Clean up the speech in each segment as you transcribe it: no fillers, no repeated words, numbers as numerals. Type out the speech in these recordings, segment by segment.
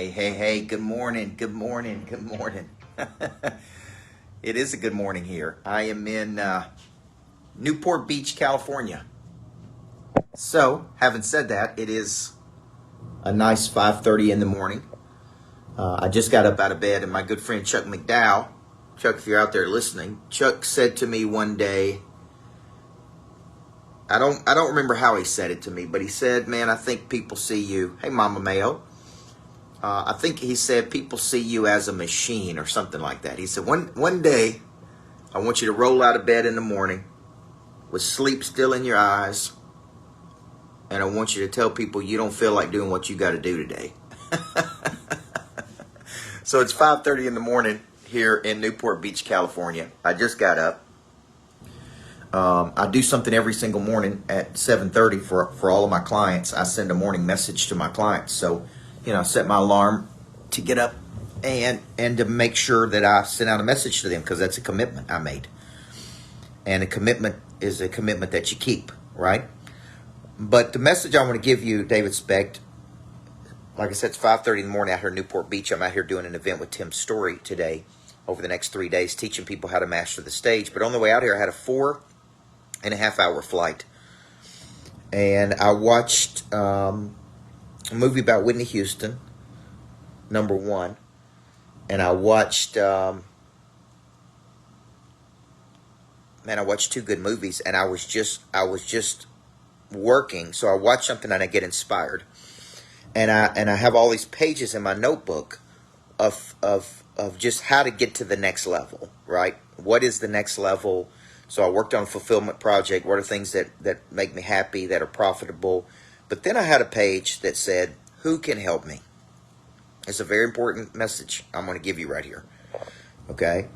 Hey, good morning, good morning, good morning. It is a good morning here. I am in Newport Beach, California. So, having said that, it is a nice 5:30 in the morning. I just got up out of bed, and my good friend Chuck McDowell, Chuck, if you're out there listening, Chuck said to me one day, I don't remember how he said it to me, but he said, man, I think people see you. Hey, Mama Mayo. I think he said people see you as a machine or something like that. He said, one day, I want you to roll out of bed in the morning with sleep still in your eyes, and I want you to tell people you don't feel like doing what you got to do today. So it's 5:30 in the morning here in Newport Beach, California. I just got up. I do something every single morning at 7:30 for all of my clients. I send a morning message to my clients. So, I set my alarm to get up and to make sure that I send out a message to them, because that's a commitment I made. And a commitment is a commitment that you keep, right? But the message I want to give you, David Specht, like I said, it's 5:30 in the morning out here in Newport Beach. I'm out here doing an event with Tim Story today over the next 3 days, teaching people how to master the stage. But on the way out here, I had a 4.5-hour flight. And I watched a movie about Whitney Houston, number one. And I watched, I watched two good movies, and I was just working. So I watch something and I get inspired. And I have all these pages in my notebook of just how to get to the next level, right? What is the next level? So I worked on a fulfillment project. What are things that make me happy, that are profitable? But then I had a page that said, who can help me? It's a very important message I'm going to give you right here. Okay?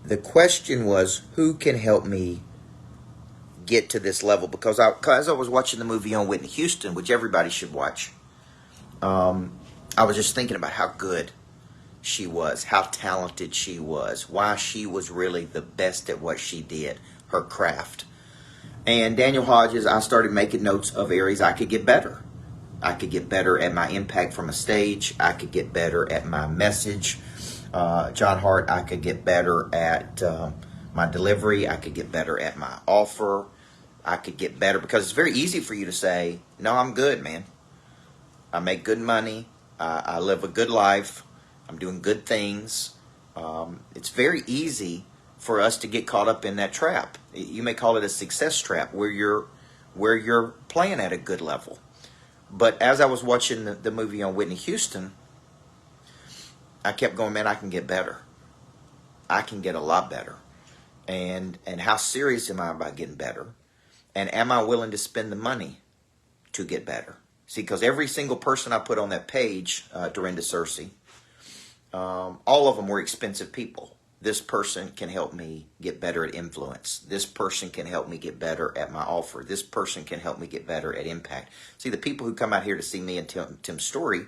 The question was, who can help me get to this level? Because as I was watching the movie on Whitney Houston, which everybody should watch, I was just thinking about how good she was, how talented she was, why she was really the best at what she did, her craft. And Daniel Hodges, I started making notes of areas I could get better. I could get better at my impact from a stage. I could get better at my message. John Hart, I could get better at my delivery. I could get better at my offer. I could get better, because it's very easy for you to say, no, I'm good, man. I make good money. I live a good life. I'm doing good things. It's very easy for us to get caught up in that trap. You may call it a success trap, where you're playing at a good level. But as I was watching the movie on Whitney Houston, I kept going, man, I can get better. I can get a lot better. And how serious am I about getting better? And am I willing to spend the money to get better? See, because every single person I put on that page, Dorinda Cersei, all of them were expensive people. This person can help me get better at influence. This person can help me get better at my offer. This person can help me get better at impact. See, the people who come out here to see me and Tim's Story,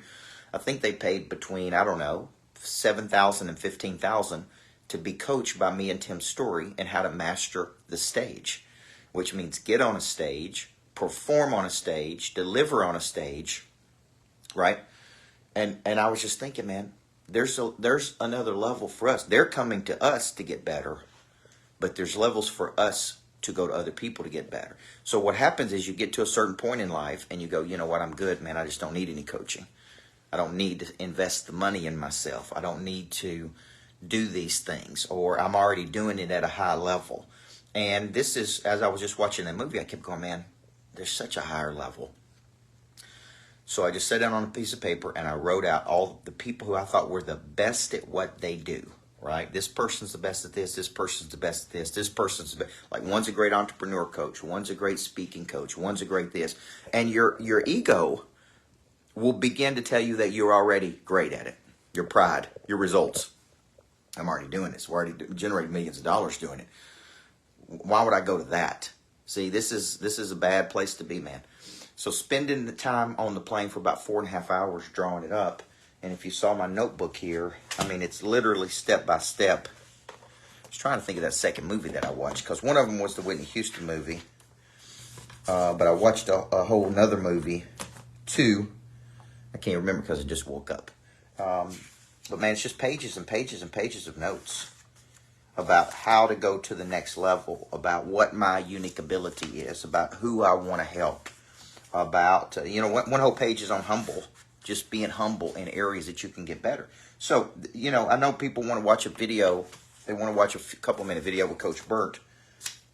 I think they paid between, $7,000 and $15,000 to be coached by me and Tim Story and how to master the stage, which means get on a stage, perform on a stage, deliver on a stage, right? And I was just thinking, man, there's another level for us. They're coming to us to get better, but there's levels for us to go to other people to get better. So what happens is you get to a certain point in life and you go, you know what, I'm good, man. I just don't need any coaching. I don't need to invest the money in myself. I don't need to do these things, or I'm already doing it at a high level. And this is, as I was just watching that movie, I kept going, man, there's such a higher level. So I just sat down on a piece of paper and I wrote out all the people who I thought were the best at what they do, right? This person's the best at this. This person's the best at this. This person's the best. Like, one's a great entrepreneur coach. One's a great speaking coach. One's a great this. And your ego will begin to tell you that you're already great at it. Your pride, your results. I'm already doing this. We're already generating millions of dollars doing it. Why would I go to that? See, this is a bad place to be, man. So spending the time on the plane for about 4.5 hours drawing it up. And if you saw my notebook here, it's literally step by step. I was trying to think of that second movie that I watched, because one of them was the Whitney Houston movie. But I watched a whole nother movie, too. I can't remember because I just woke up. But man, it's just pages and pages and pages of notes about how to go to the next level, about what my unique ability is, about who I want to help, about, one whole page is on humble, just being humble in areas that you can get better. So, I know people want to watch a video. They want to watch a couple-minute video with Coach Burt,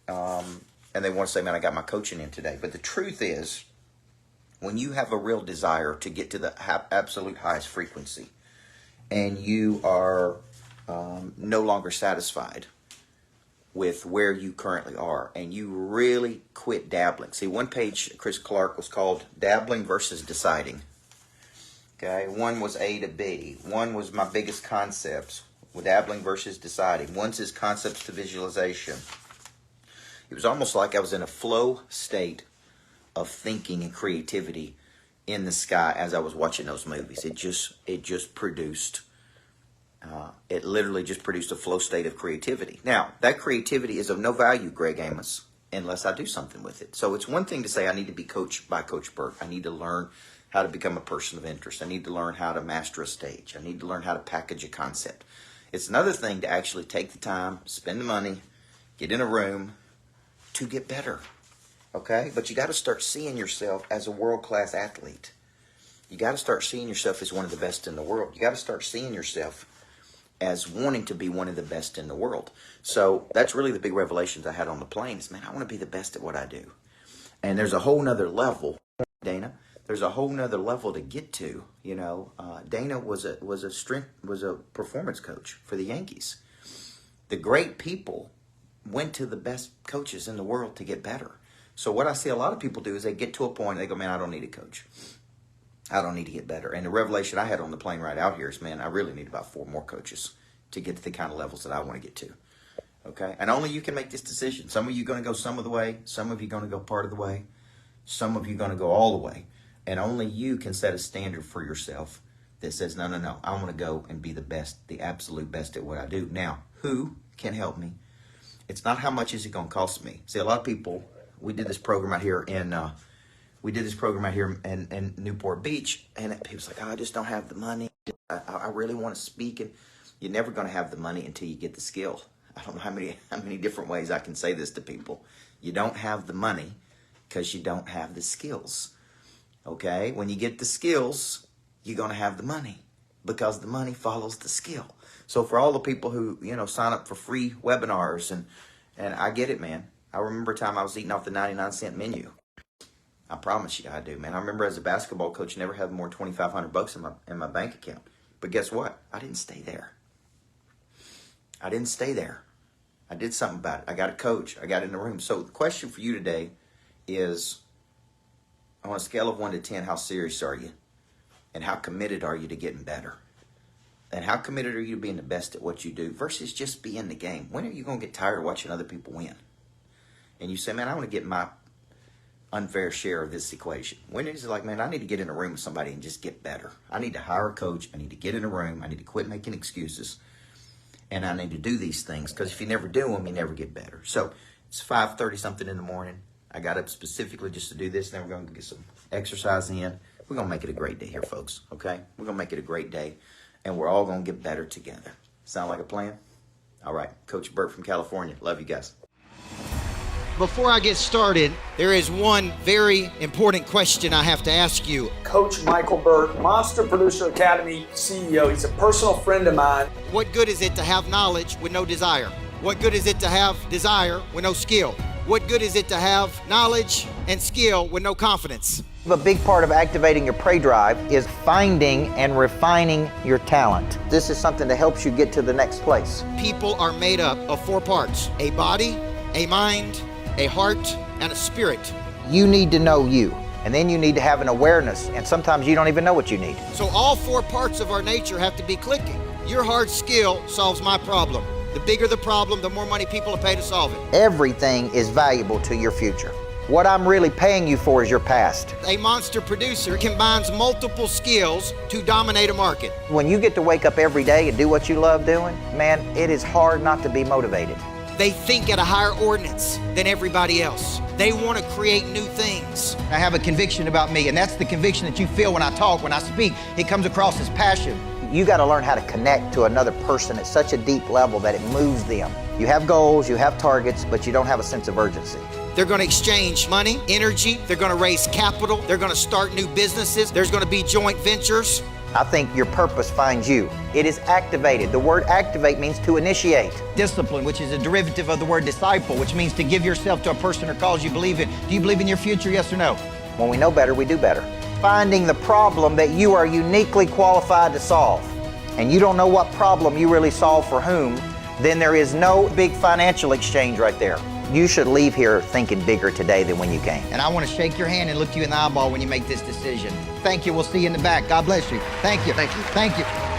and they want to say, man, I got my coaching in today. But the truth is, when you have a real desire to get to the absolute highest frequency, and you are no longer satisfied with where you currently are, and you really quit dabbling. See, one page, Chris Clark, was called Dabbling versus Deciding. Okay, one was A to B. One was my biggest concepts, with dabbling versus deciding. One says concepts to visualization. It was almost like I was in a flow state of thinking and creativity in the sky as I was watching those movies. It just produced, it literally just produced a flow state of creativity. Now, that creativity is of no value, Greg Amos, unless I do something with it. So it's one thing to say I need to be coached by Coach Burt. I need to learn how to become a person of interest. I need to learn how to master a stage. I need to learn how to package a concept. It's another thing to actually take the time, spend the money, get in a room to get better. Okay? But you got to start seeing yourself as a world-class athlete. You got to start seeing yourself as one of the best in the world. You got to start seeing yourself as wanting to be one of the best in the world. So that's really the big revelations I had on the plane is, man, I want to be the best at what I do. And there's a whole nother level, Dana. There's a whole nother level to get to. Dana was a performance coach for the Yankees. The great people went to the best coaches in the world to get better. So what I see a lot of people do is they get to a point, they go, man, I don't need a coach. I don't need to get better. And the revelation I had on the plane right out here is, man, I really need about 4 more coaches to get to the kind of levels that I want to get to. Okay? And only you can make this decision. Some of you are going to go some of the way. Some of you are going to go part of the way. Some of you are going to go all the way. And only you can set a standard for yourself that says, no, I want to go and be the best, the absolute best at what I do. Now, who can help me? It's not how much is it going to cost me. See, a lot of people, we did this program out here in Newport Beach, and people's like, oh, I just don't have the money. I really want to speak, and you're never going to have the money until you get the skill. I don't know how many different ways I can say this to people. You don't have the money because you don't have the skills. Okay? When you get the skills, you're going to have the money because the money follows the skill. So for all the people who, sign up for free webinars, and I get it, man. I remember a time I was eating off the 99-cent menu. I promise you I do, man. I remember as a basketball coach, never had more than $2,500 in my bank account. But guess what? I didn't stay there. I didn't stay there. I did something about it. I got a coach. I got in the room. So the question for you today is, on a scale of 1 to 10, how serious are you? And how committed are you to getting better? And how committed are you to being the best at what you do versus just be in the game? When are you going to get tired of watching other people win? And you say, man, I want to get my unfair share of this equation. When is it like, man, I need to get in a room with somebody and just get better. I need to hire a coach. I need to get in a room. I need to quit making excuses. And I need to do these things because if you never do them, you never get better. So it's 5:30 something in the morning. I got up specifically just to do this. Then we're going to get some exercise in. We're going to make it a great day here, folks. Okay? We're going to make it a great day. And we're all going to get better together. Sound like a plan? All right. Coach Burt from California. Love you guys. Before I get started, there is one very important question I have to ask you. Coach Micheal Burt, Monster Producer Academy CEO. He's a personal friend of mine. What good is it to have knowledge with no desire? What good is it to have desire with no skill? What good is it to have knowledge and skill with no confidence? A big part of activating your prey drive is finding and refining your talent. This is something that helps you get to the next place. People are made up of 4 parts: a body, a mind, a heart, and a spirit. You need to know you, and then you need to have an awareness, and sometimes you don't even know what you need. So all 4 parts of our nature have to be clicking. Your hard skill solves my problem. The bigger the problem, the more money people will pay to solve it. Everything is valuable to your future. What I'm really paying you for is your past. A monster producer combines multiple skills to dominate a market. When you get to wake up every day and do what you love doing, man, it is hard not to be motivated. They think at a higher ordinance than everybody else. They want to create new things. I have a conviction about me, and that's the conviction that you feel when I talk, when I speak. It comes across as passion. You got to learn how to connect to another person at such a deep level that it moves them. You have goals, you have targets, but you don't have a sense of urgency. They're going to exchange money, energy. They're going to raise capital. They're going to start new businesses. There's going to be joint ventures. I think your purpose finds you. It is activated. The word activate means to initiate. Discipline, which is a derivative of the word disciple, which means to give yourself to a person or cause you believe in. Do you believe in your future, yes or no? When we know better, we do better. Finding the problem that you are uniquely qualified to solve, and you don't know what problem you really solve for whom, then there is no big financial exchange right there. You should leave here thinking bigger today than when you came. And I want to shake your hand and look you in the eyeball when you make this decision. Thank you. We'll see you in the back. God bless you. Thank you. Thank you. Thank you.